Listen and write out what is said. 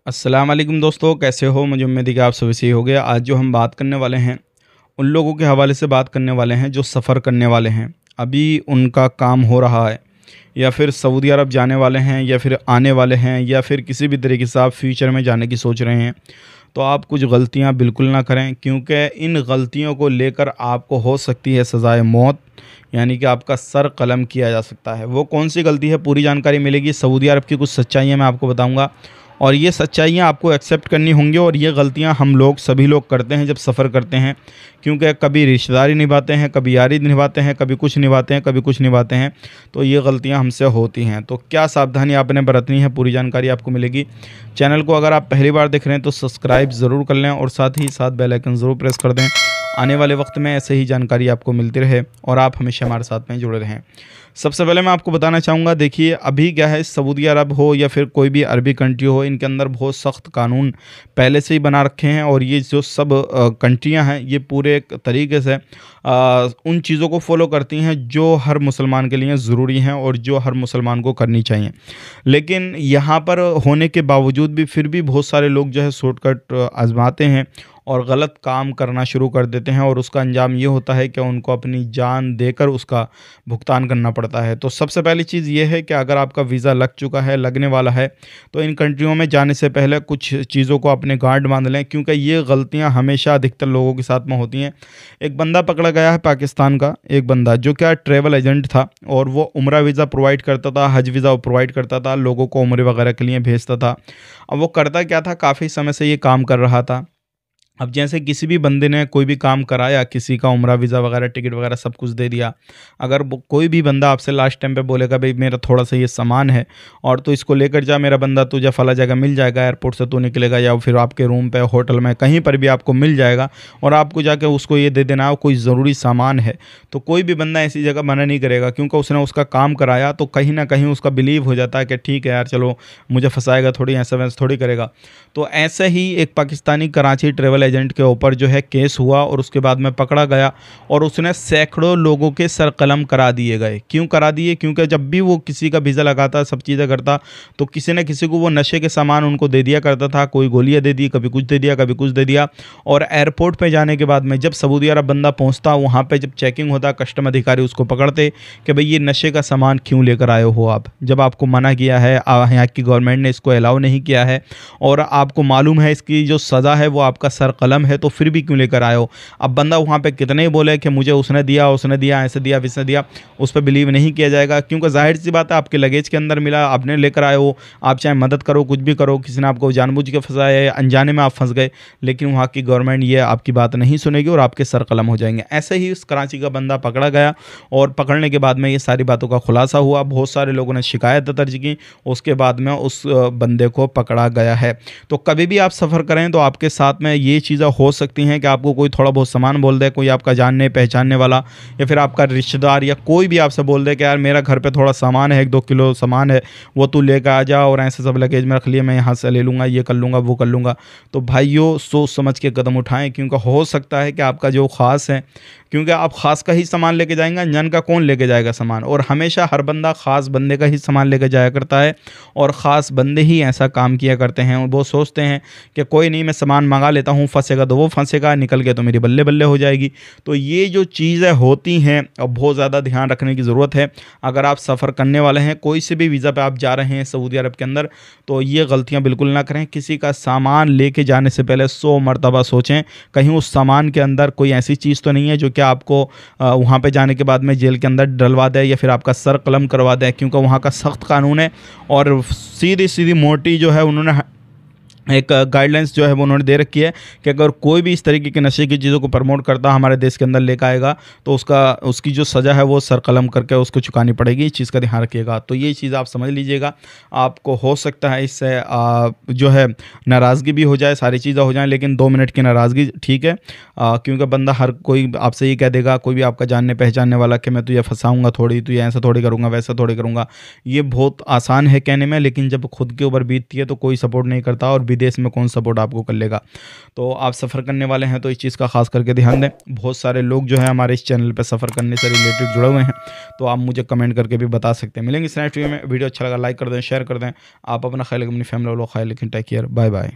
अस्सलाम वालेकुम दोस्तों, कैसे हो? मुझे उम्मीद है कि आप सभी सही हो गए। आज जो हम बात करने वाले हैं, उन लोगों के हवाले से बात करने वाले हैं जो सफ़र करने वाले हैं। अभी उनका काम हो रहा है या फिर सऊदी अरब जाने वाले हैं या फिर आने वाले हैं या फिर किसी भी तरीके से आप फ्यूचर में जाने की सोच रहे हैं। तो आप कुछ गलतियां बिल्कुल ना करें, क्योंकि इन गलतियों को लेकर आपको हो सकती है सज़ाए मौत, यानी कि आपका सर कलम किया जा सकता है। वो कौन सी गलती है, पूरी जानकारी मिलेगी। सऊदी अरब की कुछ सच्चाइयाँ मैं आपको बताऊँगा और ये सच्चाइयाँ आपको एक्सेप्ट करनी होंगी। और ये गलतियाँ हम लोग सभी लोग करते हैं जब सफ़र करते हैं, क्योंकि कभी रिश्तेदारी निभाते हैं, कभी यारी निभाते हैं, कभी कुछ निभाते हैं, कभी कुछ निभाते हैं। तो ये गलतियाँ हमसे होती हैं। तो क्या सावधानी आपने बरतनी है, पूरी जानकारी आपको मिलेगी। चैनल को अगर आप पहली बार देख रहे हैं तो सब्सक्राइब ज़रूर कर लें और साथ ही साथ बेल आइकन ज़रूर प्रेस कर दें। आने वाले वक्त में ऐसे ही जानकारी आपको मिलती रहे और आप हमेशा हमारे साथ में जुड़े रहें। सबसे पहले मैं आपको बताना चाहूँगा, देखिए अभी क्या है, सऊदी अरब हो या फिर कोई भी अरबी कंट्री हो, इनके अंदर बहुत सख्त कानून पहले से ही बना रखे हैं। और ये जो सब कंट्रियाँ हैं, ये पूरे एक तरीके से उन चीज़ों को फॉलो करती हैं जो हर मुसलमान के लिए ज़रूरी हैं और जो हर मुसलमान को करनी चाहिए। लेकिन यहाँ पर होने के बावजूद भी फिर भी बहुत सारे लोग जो है शॉर्टकट आजमाते हैं और गलत काम करना शुरू कर देते हैं और उसका अंजाम ये होता है कि उनको अपनी जान देकर उसका भुगतान करना पड़ता है। तो सबसे पहली चीज़ ये है कि अगर आपका वीज़ा लग चुका है, लगने वाला है, तो इन कंट्रियों में जाने से पहले कुछ चीज़ों को अपने गार्ड बांध लें, क्योंकि ये गलतियां हमेशा अधिकतर लोगों के साथ में होती हैं। एक बंदा पकड़ा गया है पाकिस्तान का, एक बंदा जो क्या ट्रैवल एजेंट था और वो उम्रा वीज़ा प्रोवाइड करता था, हज वीज़ा प्रोवाइड करता था, लोगों को उम्रे वगैरह के लिए भेजता था। अब वो करता क्या था, काफ़ी समय से ये काम कर रहा था। अब जैसे किसी भी बंदे ने कोई भी काम कराया, किसी का उम्रा वीज़ा वगैरह टिकट वगैरह सब कुछ दे दिया। अगर कोई भी बंदा आपसे लास्ट टाइम पे बोलेगा भाई मेरा थोड़ा सा ये सामान है और तो इसको लेकर जा, मेरा बंदा तुझे फला जगह मिल जाएगा, एयरपोर्ट से तू निकलेगा या फिर आपके रूम पे, होटल में, कहीं पर भी आपको मिल जाएगा और आपको जाके उसको ये दे देना कोई ज़रूरी सामान है, तो कोई भी बंदा ऐसी जगह मना नहीं करेगा, क्योंकि उसने उसका काम कराया। तो कहीं ना कहीं उसका बिलीव हो जाता है कि ठीक है यार, चलो मुझे फंसाएगा थोड़ी, ऐसा वैसा थोड़ी करेगा। तो ऐसे ही एक पाकिस्तानी कराची ट्रैवल एजेंट के ऊपर जो है केस हुआ और उसके बाद में पकड़ा गया और उसने सैकड़ों लोगों के सर कलम करा दिए गए। क्यों करा दिए? क्योंकि जब भी वो किसी का वीज़ा लगाता, सब चीज़ें करता, तो किसी न किसी को वो नशे के सामान उनको दे दिया करता था। कोई गोलियां दे दी, कभी कुछ दे दिया, कभी कुछ दे दिया। और एयरपोर्ट पे जाने के बाद में जब सऊदी अरब बंदा पहुंचता, वहाँ पे जब चेकिंग होता, कस्टम अधिकारी उसको पकड़ते कि भाई ये नशे का सामान क्यों लेकर आए हो आप, जब आपको मना किया है, यहाँ की गवर्नमेंट ने इसको अलाउ नहीं किया है और आपको मालूम है इसकी जो सज़ा है वो आपका सर कलम है, तो फिर भी क्यों लेकर आए हो। अब बंदा वहाँ पे कितने ही बोले कि मुझे उसने दिया, ऐसे दिया, वैसे दिया, उस पर बिलीव नहीं किया जाएगा, क्योंकि जाहिर सी बात है आपके लगेज के अंदर मिला, आपने लेकर आए हो, आप चाहे मदद करो, कुछ भी करो, किसी ने आपको जानबूझ के फंसाया है, अनजाने में आप फंस गए, लेकिन वहाँ की गवर्नमेंट ये आपकी बात नहीं सुनेगी और आपके सर कलम हो जाएंगे। ऐसे ही उस कराची का बंदा पकड़ा गया और पकड़ने के बाद में ये सारी बातों का खुलासा हुआ, बहुत सारे लोगों ने शिकायत दर्ज की, उसके बाद में उस बंदे को पकड़ा गया है। तो कभी भी आप सफ़र करें तो आपके साथ में ये चीज़ें हो सकती हैं कि आपको कोई थोड़ा बहुत सामान बोल दे, कोई आपका जानने पहचानने वाला या फिर आपका रिश्तेदार या कोई भी आपसे बोल दे कि यार मेरा घर पे थोड़ा सामान है, 1-2 किलो सामान है, वो तू लेकर आ जा और ऐसे सब लगेज में रख लिए, मैं यहाँ से ले लूँगा, ये कर लूँगा, वो कर लूँगा। तो भाइयों सोच समझ के कदम उठाएं, क्योंकि हो सकता है कि आपका जो ख़ास है, क्योंकि आप ख़ास का ही सामान लेके जाएंगे, अनजान का कौन लेके जाएगा सामान। और हमेशा हर बंदा ख़ास बंदे का ही सामान लेके जाया करता है और ख़ास बंदे ही ऐसा काम किया करते हैं। और वो सोचते हैं कि कोई नहीं, मैं सामान मंगा लेता हूँ, फंसेगा तो वो फंसेगा, निकल गया तो मेरी बल्ले बल्ले हो जाएगी। तो ये जो चीज़ें होती हैं, अब बहुत ज़्यादा ध्यान रखने की ज़रूरत है। अगर आप सफ़र करने वाले हैं, कोई से भी वीज़ा पे आप जा रहे हैं सऊदी अरब के अंदर, तो ये गलतियाँ बिल्कुल ना करें। किसी का सामान लेके जाने से पहले 100 मरतबा सोचें, कहीं उस सामान के अंदर कोई ऐसी चीज़ तो नहीं है जो कि आपको वहाँ पे जाने के बाद में जेल के अंदर डलवा दे या फिर आपका सर कलम करवा दे, क्योंकि वहाँ का सख्त कानून है। और सीधी सीधी मोटी जो है उन्होंने एक गाइडलाइंस जो है वो उन्होंने दे रखी है कि अगर कोई भी इस तरीके की नशे की चीज़ों को प्रमोट करता हमारे देश के अंदर लेकर आएगा तो उसकी जो सज़ा है वो सर कलम करके उसको चुकानी पड़ेगी। इस चीज़ का ध्यान रखिएगा। तो ये चीज़ आप समझ लीजिएगा। आपको हो सकता है इससे जो है नाराज़गी भी हो जाए, सारी चीज़ें हो जाएं, लेकिन 2 मिनट की नाराज़गी ठीक है, क्योंकि बंदा हर कोई आपसे ये कह देगा, कोई भी आपका जानने पहचानने वाला कि मैं तुझे फंसाऊँगा थोड़ी, तुझे ऐसा थोड़ी करूँगा, वैसा थोड़ी करूँगा। ये बहुत आसान है कहने में, लेकिन जब खुद के ऊपर बीतती है तो कोई सपोर्ट नहीं करता और विदेश में कौन सपोर्ट आपको कर लेगा। तो आप सफ़र करने वाले हैं तो इस चीज़ का खास करके ध्यान दें। बहुत सारे लोग जो है हमारे इस चैनल पर सफ़र करने से रिलेटेड जुड़े हुए हैं, तो आप मुझे कमेंट करके भी बता सकते हैं। मिलेंगे इस नेक्स्ट वीडियो में। वीडियो अच्छा लगा लाइक कर दें, शेयर कर दें। आप अपना ख्याल अपनी फैमिली वालों का ख्याल रखें। Take care, bye bye.